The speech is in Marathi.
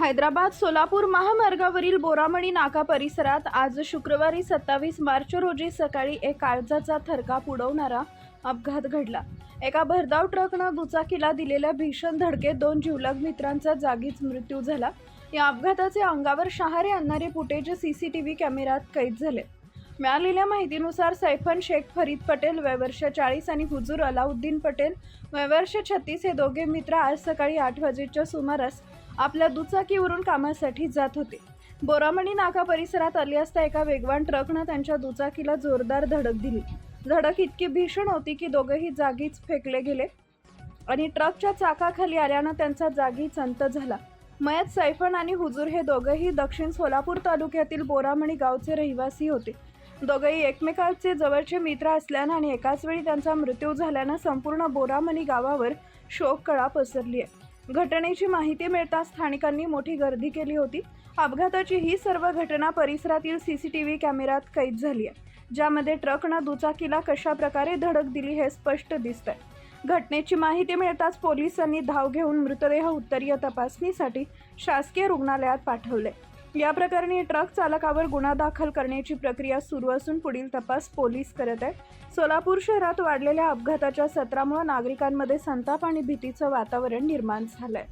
हैदराबाद सोलापूर महामार्गावरील बोरामणी नाका परिसरात आज शुक्रवारी 27 मार्च रोजी सकाळी एक काळजाचा थरकाप उडवणारा अपघात घडला। एका भरधाव ट्रकनं दुचाकीला दिलेल्या भीषण धडकेत 2 जिवलग मित्रांचा जागीच मृत्यू झाला। या अपघाताचे अंगावर शहारे आणणारे फुटेज सीसीटीव्ही कॅमेऱ्यात कैद झाले। मिळालेल्या माहितीनुसार सैफन शेख फरीद पटेल वय वर्ष 40 आणि हुजूर अलाउद्दीन पटेल वय वर्ष 36 हे दोघे मित्र आज सकाळी 8 वाजेच्या सुमारास आपल्या दुचाकीवरून कामासाठी जात होते। बोरामणी नाका परिसरात आले असता एका वेगवान ट्रकनं त्यांच्या दुचाकीला जोरदार धडक दिली। धडक इतकी भीषण होती की दोघेही जागीच फेकले गेले आणि ट्रकच्या चाकाखाली आल्यानं त्यांचा जागीच अंत झाला। मयत सैफन आणि हुजूर हे दोघेही दक्षिण सोलापूर तालुक्यातील बोरामणी गावचे रहिवासी होते। दोघेही एकमेकांचे जवळचे मित्र असल्यानं आणि एकाच वेळी त्यांचा मृत्यू झाल्यानं संपूर्ण बोरामणी गावावर शोककळा पसरली आहे। घटनेची माहिती मिळताच स्थानिकांनी मोठी गर्दी केली होती। अपघाताची ही सर्व घटना परिसरातील सीसीटीव्ही कॅमेऱ्यात कैद झाली आहे, ज्यामध्ये ट्रकनं दुचाकीला कशा प्रकारे धडक दिली हे स्पष्ट दिसतंय। घटनेची माहिती मिळताच पोलिसांनी धाव घेऊन मृतदेह उत्तरीय तपासणीसाठी शासकीय रुग्णालयात पाठवले। या प्रकरणी ट्रक चालकावर गुन्हा दाखल करण्याची प्रक्रिया सुरू असून पुढील तपास पोलीस करत आहेत। सोलापूर शहरात वाढलेल्या अपघाताच्या सत्रामुळे नागरिकांमध्ये संताप आणि भीतीचं वातावरण निर्माण झालंय।